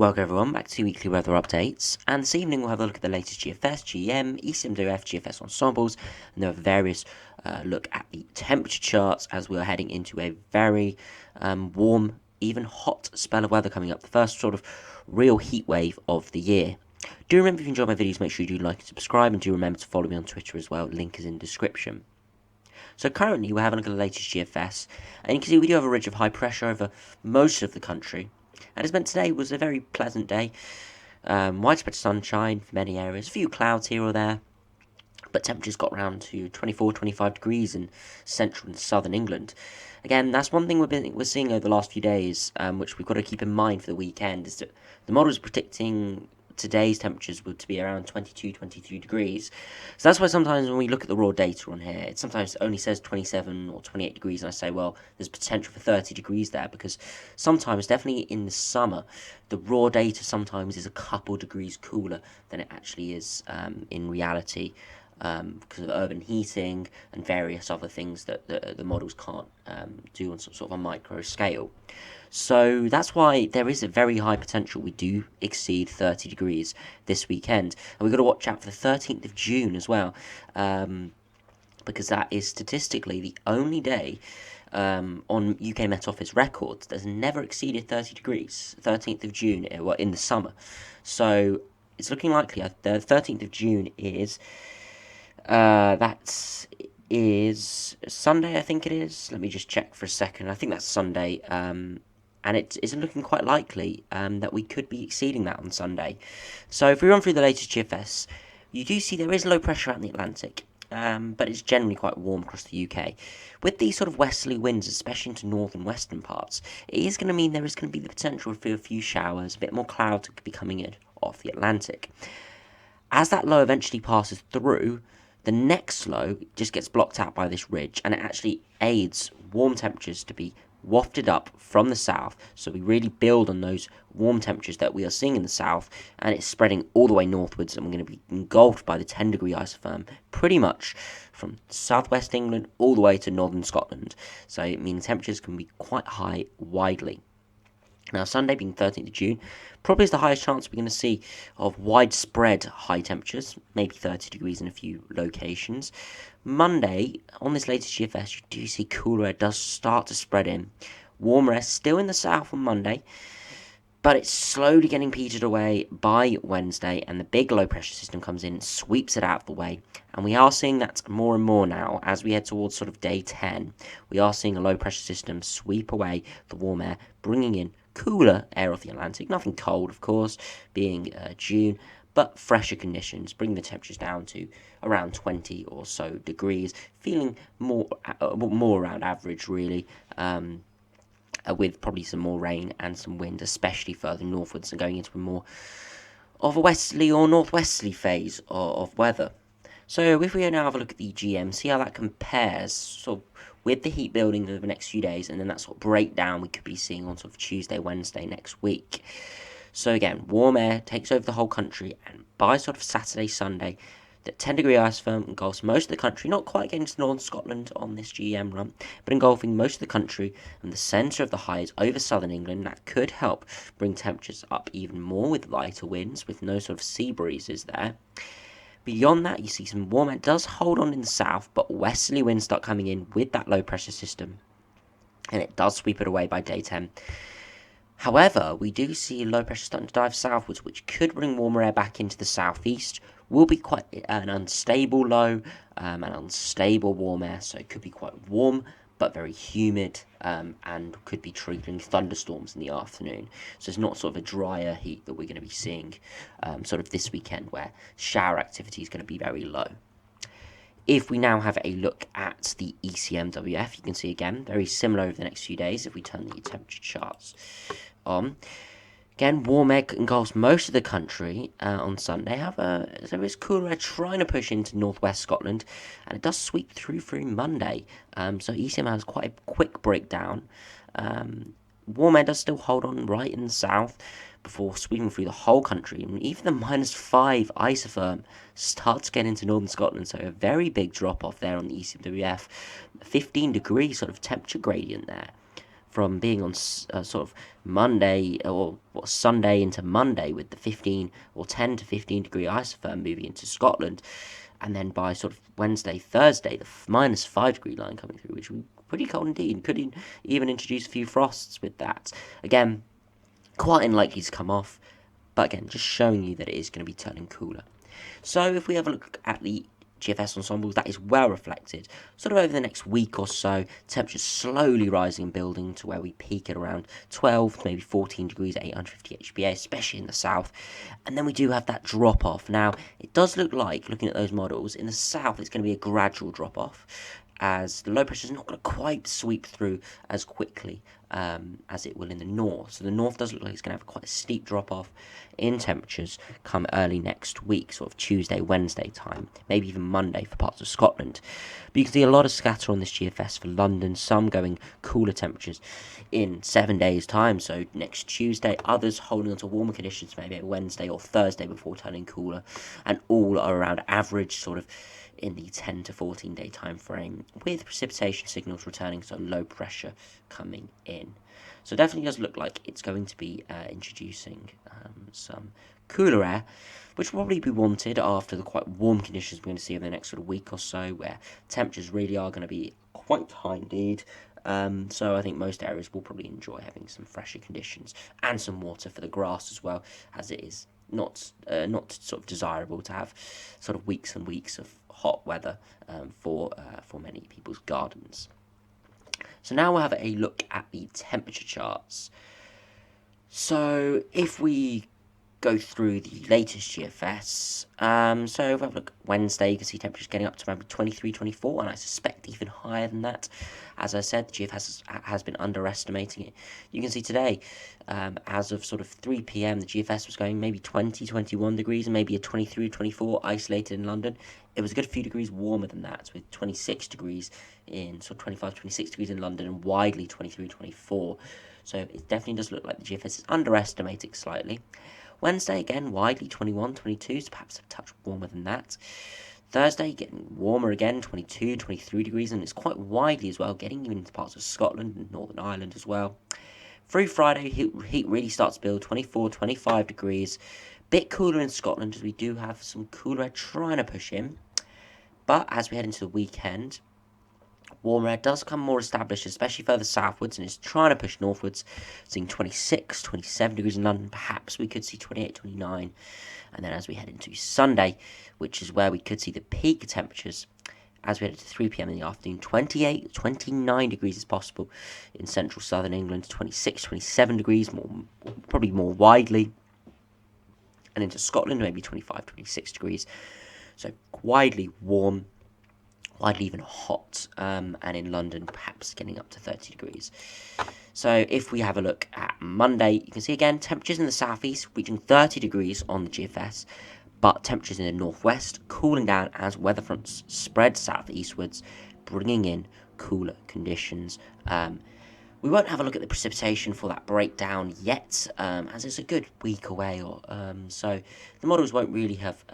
Welcome everyone back to weekly weather updates, and this evening we'll have a look at the latest GFS, GEM, ECMWF, GFS ensembles, and there are various look at the temperature charts as we are heading into a very warm, even hot spell of weather coming up, the first sort of real heat wave of the year. Do remember, if you enjoy my videos, make sure you do like and subscribe, and do remember to follow me on Twitter as well, link is in the description. So currently we're having a look at the latest GFS, and you can see we do have a ridge of high pressure over most of the country. And as meant today was a very pleasant day, widespread sunshine for many areas, a few clouds here or there, but temperatures got around to 24, 25 degrees in central and southern England. Again, that's one thing we're seeing over the last few days, which we've got to keep in mind for the weekend, is that the model is predicting today's temperatures were to be around 22, 23 degrees. So that's why sometimes when we look at the raw data on here, it sometimes only says 27 or 28 degrees, and I say, well, there's potential for 30 degrees there, because sometimes, definitely in the summer, the raw data sometimes is a couple degrees cooler than it actually is in reality. Because of urban heating and various other things that the models can't do on some sort of a micro scale. So that's why there is a very high potential we do exceed 30 degrees this weekend. And we've got to watch out for the 13th of June as well, because that is statistically the only day on UK Met Office records that's never exceeded 30 degrees, 13th of June, in the summer. So it's looking likely the 13th of June is... that is Sunday, I think it is. Let me just check for a second. I think that's Sunday, and it is looking quite likely that we could be exceeding that on Sunday. So if we run through the latest GFS, you do see there is low pressure out in the Atlantic, but it's generally quite warm across the UK. With these sort of westerly winds, especially into northern western parts, it is going to mean there is going to be the potential for a few showers, a bit more clouds that could be coming in off the Atlantic. As that low eventually passes through, the next low just gets blocked out by this ridge, and it actually aids warm temperatures to be wafted up from the south. So we really build on those warm temperatures that we are seeing in the south, and it's spreading all the way northwards, and we're going to be engulfed by the 10-degree isotherm pretty much from southwest England all the way to northern Scotland. So it means temperatures can be quite high widely. Now, Sunday, being 13th of June, probably is the highest chance we're going to see of widespread high temperatures, maybe 30 degrees in a few locations. Monday, on this latest GFS, you do see cooler air does start to spread in. Warmer air still in the south on Monday, but it's slowly getting petered away by Wednesday, and the big low pressure system comes in and sweeps it out of the way. And we are seeing that more and more now as we head towards sort of day 10. We are seeing a low pressure system sweep away the warm air, bringing in cooler air off the Atlantic. Nothing cold, of course, being June, but fresher conditions, bringing the temperatures down to around 20 or so degrees, feeling more around average, really. With probably some more rain and some wind, especially further northwards, and going into more of a westerly or northwesterly phase of weather. So if we now have a look at the GM, see how that compares sort of with the heat building over the next few days, and then that sort of breakdown we could be seeing on sort of Tuesday, Wednesday next week. So again, warm air takes over the whole country, and by sort of Saturday, Sunday, the 10-degree isotherm engulfs most of the country, not quite getting to northern Scotland on this GM run, but engulfing most of the country, and the centre of the highs over southern England. That could help bring temperatures up even more with lighter winds, with no sort of sea breezes there. Beyond that, you see some warm air does hold on in the south, but westerly winds start coming in with that low pressure system, and it does sweep it away by day 10. However, we do see low pressure starting to dive southwards, which could bring warmer air back into the southeast. Will be quite an unstable low, an unstable warm air, so it could be quite warm but very humid, and could be triggering thunderstorms in the afternoon. So it's not sort of a drier heat that we're going to be seeing sort of this weekend, where shower activity is going to be very low. If we now have a look at the ECMWF, you can see again, very similar over the next few days if we turn the temperature charts on. Again, warm air engulfs most of the country on Sunday. However, there is cooler air trying to push into northwest Scotland, and it does sweep through Monday. So ECM has quite a quick breakdown. Warm air does still hold on right in the south before sweeping through the whole country, and even the -5 isotherm starts to get into northern Scotland, so a very big drop off there on the ECMWF. 15 degree sort of temperature gradient there from being on sort of Monday or Sunday into Monday with the 15 or 10 to 15 degree isotherm moving into Scotland, and then by sort of Wednesday, Thursday, the -5 degree line coming through, which would be pretty cold indeed. Could even introduce a few frosts with that. Again, quite unlikely to come off, but again, just showing you that it is going to be turning cooler. So if we have a look at the GFS ensembles, that is well reflected. Sort of over the next week or so, temperatures slowly rising and building to where we peak at around 12 to maybe 14 degrees at 850 HPA, especially in the south. And then we do have that drop off. Now, it does look like, looking at those models, in the south it's going to be a gradual drop off, as the low pressure is not going to quite sweep through as quickly as it will in the north. So the north does look like it's going to have quite a steep drop off in temperatures come early next week, sort of Tuesday, Wednesday time, maybe even Monday for parts of Scotland. But you can see a lot of scatter on this GFS for London, some going cooler temperatures in 7 days' time, so next Tuesday, others holding on to warmer conditions maybe Wednesday or Thursday before turning cooler, and all are around average sort of in the 10 to 14 day time frame, with precipitation signals returning, so low pressure coming in. So definitely does look like it's going to be introducing some cooler air, which will probably be wanted after the quite warm conditions we're going to see over the next sort of week or so, where temperatures really are going to be quite high indeed. So I think most areas will probably enjoy having some fresher conditions and some water for the grass as well, as it is not sort of desirable to have sort of weeks and weeks of hot weather for many people's gardens. So now we'll have a look at the temperature charts. So if we go through the latest GFS, so if we have a look at Wednesday, you can see temperatures getting up to maybe 23, 24, and I suspect even higher than that. As I said, the GFS has been underestimating it. You can see today, as of sort of 3 p.m, the GFS was going maybe 20, 21 degrees, and maybe a 23, 24 isolated in London. It was a good few degrees warmer than that, with 26 degrees in sort of 25, 26 degrees in London, and widely 23, 24. So it definitely does look like the GFS is underestimating slightly. Wednesday, again, widely 21, 22, so perhaps a touch warmer than that. Thursday, getting warmer again, 22, 23 degrees, and it's quite widely as well, getting even into parts of Scotland and Northern Ireland as well. Through Friday, heat really starts to build, 24, 25 degrees. Bit cooler in Scotland, as we do have some cooler air trying to push in. But as we head into the weekend, warmer air does come more established, especially further southwards, and is trying to push northwards, seeing 26, 27 degrees in London. Perhaps we could see 28, 29. And then as we head into Sunday, which is where we could see the peak temperatures, as we head to 3 p.m. in the afternoon, 28, 29 degrees is possible in central southern England, 26, 27 degrees, probably more widely. And into Scotland, maybe 25, 26 degrees. So widely warm, widely even hot, and in London perhaps getting up to 30 degrees. So if we have a look at Monday, you can see again temperatures in the southeast reaching 30 degrees on the GFS, but temperatures in the northwest cooling down as weather fronts spread southeastwards, bringing in cooler conditions. We won't have a look at the precipitation for that breakdown yet, as it's a good week away, so the models won't really have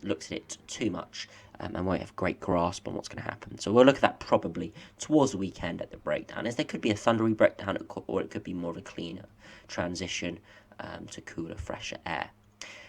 looked at it too much, and won't have a great grasp on what's going to happen. So we'll look at that probably towards the weekend at the breakdown, as there could be a thundery breakdown, or it could be more of a cleaner transition to cooler, fresher air.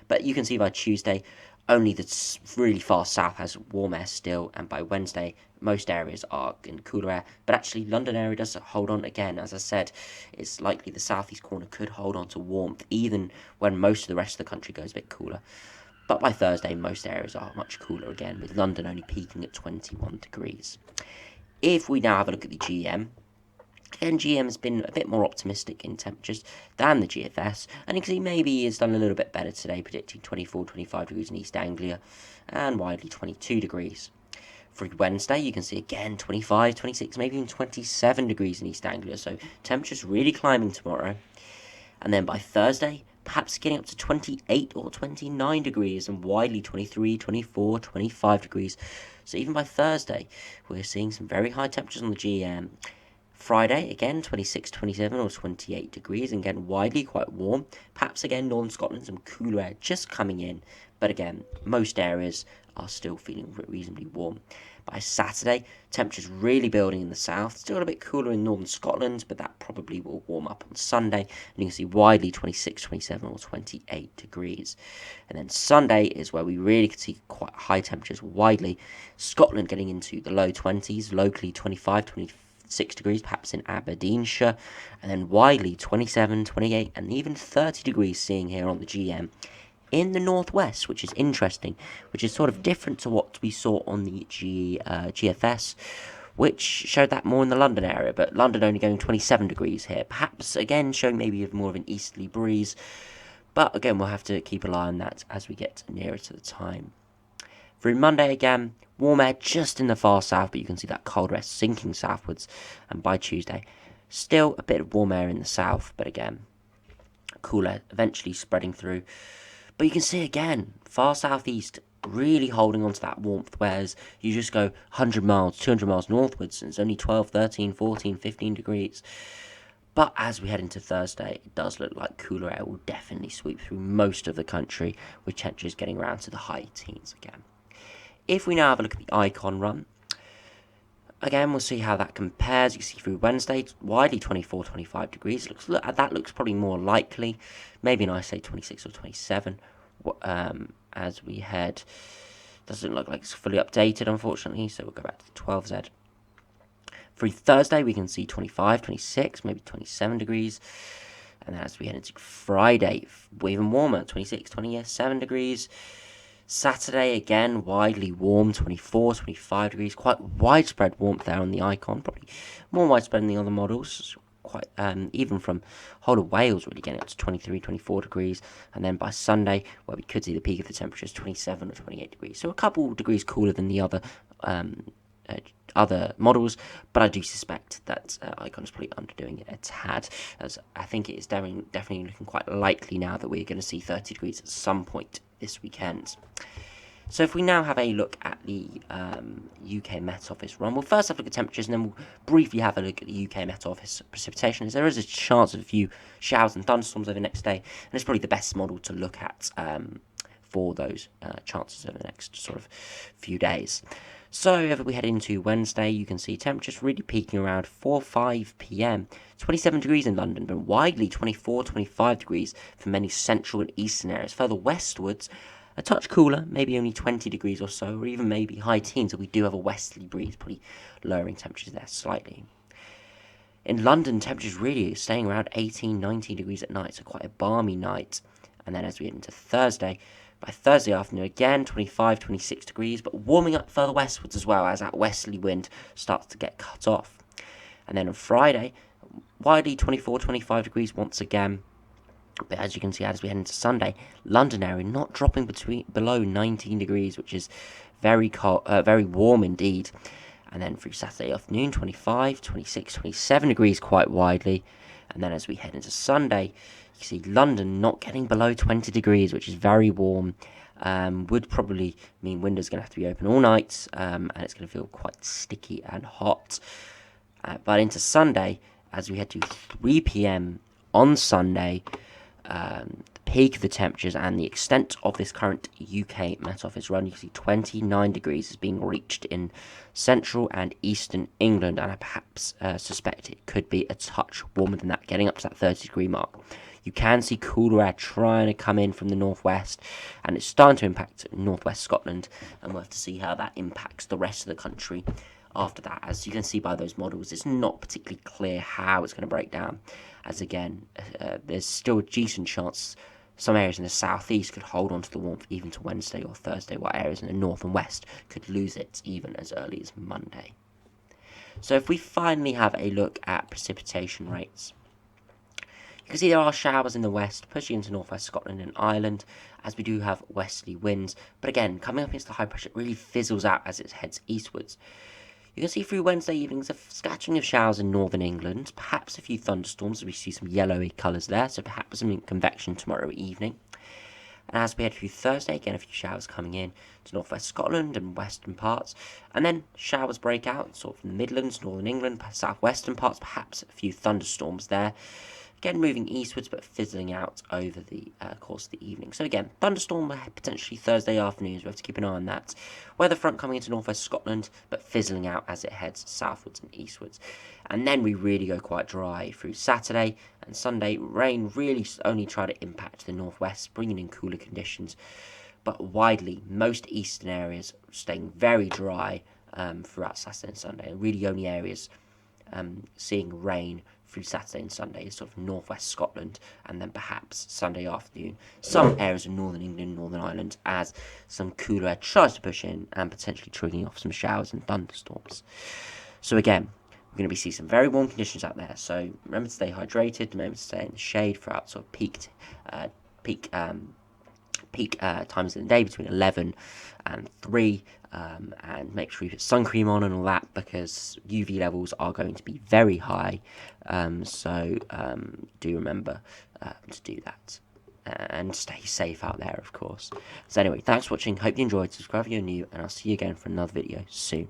But you can see by Tuesday, only the really far south has warm air still, and by Wednesday, most areas are in cooler air. But actually, London area does hold on again. As I said, it's likely the southeast corner could hold on to warmth, even when most of the rest of the country goes a bit cooler. But by Thursday, most areas are much cooler again, with London only peaking at 21 degrees. If we now have a look at the GM, again, GM has been a bit more optimistic in temperatures than the GFS, and you can see maybe he has done a little bit better today, predicting 24, 25 degrees in East Anglia, and widely 22 degrees. For Wednesday, you can see again 25, 26, maybe even 27 degrees in East Anglia, so temperatures really climbing tomorrow. And then by Thursday, perhaps getting up to 28 or 29 degrees, and widely 23, 24, 25 degrees. So even by Thursday, we're seeing some very high temperatures on the GM. Friday, again, 26, 27 or 28 degrees, and again, widely quite warm. Perhaps again, northern Scotland, some cooler air just coming in. But again, most areas are still feeling reasonably warm. By Saturday, temperatures really building in the south, still a bit cooler in northern Scotland, but that probably will warm up on Sunday, and you can see widely 26, 27 or 28 degrees. And then Sunday is where we really can see quite high temperatures widely. Scotland getting into the low 20s, locally 25, 26 degrees, perhaps in Aberdeenshire, and then widely 27, 28 and even 30 degrees seeing here on the GM in the northwest, which is interesting, which is sort of different to what we saw on the GFS, which showed that more in the London area, but London only going 27 degrees here, perhaps again showing maybe more of an easterly breeze, but again we'll have to keep an eye on that as we get nearer to the time. Through Monday again, warm air just in the far south, but you can see that cold air sinking southwards, and by Tuesday, still a bit of warm air in the south, but again, cooler eventually spreading through. But you can see again, far southeast really holding on to that warmth, whereas you just go 100 miles, 200 miles northwards, and it's only 12, 13, 14, 15 degrees. But as we head into Thursday, it does look like cooler air will definitely sweep through most of the country, with temperatures getting around to the high teens again. If we now have a look at the icon run, again, we'll see how that compares. You can see through Wednesday, widely 24, 25 degrees. That looks probably more likely. Maybe an isolated 26 or 27. As we head, doesn't look like it's fully updated, unfortunately, so we'll go back to the 12Z. Through Thursday, we can see 25, 26, maybe 27 degrees. And then as we head into Friday, even warmer, 26, 27 degrees. Saturday, again, widely warm, 24, 25 degrees. Quite widespread warmth there on the icon, probably more widespread than the other models. Quite even from whole of Wales really getting up to 23, 24 degrees. And then by Sunday, where we could see the peak of the temperatures, 27 or 28 degrees. So a couple degrees cooler than the other models, but I do suspect that icon is probably underdoing it a tad, as I think it is definitely looking quite likely now that we're going to see 30 degrees at some point this weekend. So if we now have a look at the UK Met Office run, we'll first have a look at temperatures, and then we'll briefly have a look at the UK Met Office precipitation, as there is a chance of a few showers and thunderstorms over the next day, and it's probably the best model to look at for those chances over the next sort of few days. So if we head into Wednesday, you can see temperatures really peaking around 4-5 p.m. 27 degrees in London, but widely 24, 25 degrees for many central and eastern areas. Further westwards, a touch cooler, maybe only 20 degrees or so, or even maybe high teens, but we do have a westerly breeze, probably lowering temperatures there slightly. In London, temperatures really staying around 18, 19 degrees at night, so quite a balmy night. And then as we get into Thursday, by Thursday afternoon, again, 25, 26 degrees, but warming up further westwards as well as that westerly wind starts to get cut off. And then on Friday, widely 24, 25 degrees once again. But as you can see, as we head into Sunday, London area not dropping below 19 degrees, which is very cold, very warm indeed. And then through Saturday afternoon, 25, 26, 27 degrees quite widely. And then as we head into Sunday, you see London not getting below 20 degrees, which is very warm. Would probably mean windows are going to have to be open all night, and it's going to feel quite sticky and hot. But into Sunday, as we head to 3 p.m. on Sunday, the peak of the temperatures and the extent of this current UK Met Office run, you can see 29 degrees is being reached in central and eastern England, and I perhaps suspect it could be a touch warmer than that, getting up to that 30 degree mark. You can see cooler air trying to come in from the northwest, and it's starting to impact northwest Scotland, and we'll have to see how that impacts the rest of the country after that. As you can see by those models, it's not particularly clear how it's going to break down, as again, there's still a decent chance some areas in the southeast could hold on to the warmth even to Wednesday or Thursday, while areas in the north and west could lose it even as early as Monday. So if we finally have a look at precipitation rates, you can see there are showers in the west, pushing into northwest Scotland and Ireland, as we do have westerly winds. But again, coming up against the high pressure, it really fizzles out as it heads eastwards. You can see through Wednesday evenings a scattering of showers in northern England, perhaps a few thunderstorms, we see some yellowy colours there, so perhaps some convection tomorrow evening. And as we head through Thursday, again a few showers coming in to northwest Scotland and western parts, and then showers break out sort of from the Midlands, northern England, southwestern parts, perhaps a few thunderstorms there. again moving eastwards but fizzling out over the course of the evening. So again, thunderstorm potentially Thursday afternoon, so we have to keep an eye on that. Weather front coming into northwest Scotland but fizzling out as it heads southwards and eastwards. And then we really go quite dry through Saturday and Sunday. Rain really only try to impact the northwest, bringing in cooler conditions, but widely most eastern areas staying very dry throughout Saturday and Sunday, and really only areas seeing rain through Saturday and Sunday is sort of northwest Scotland, and then perhaps Sunday afternoon some areas of northern England, Northern Ireland, as some cooler air tries to push in and potentially triggering off some showers and thunderstorms. So again, we're going to be seeing some very warm conditions out there, so remember to stay hydrated, remember to stay in the shade throughout sort of peak times in the day between 11 and 3, and make sure you put sun cream on and all that, because UV levels are going to be very high, so do remember to do that, and stay safe out there, of course. So anyway, thanks for watching, hope you enjoyed, subscribe if you're new, and I'll see you again for another video soon.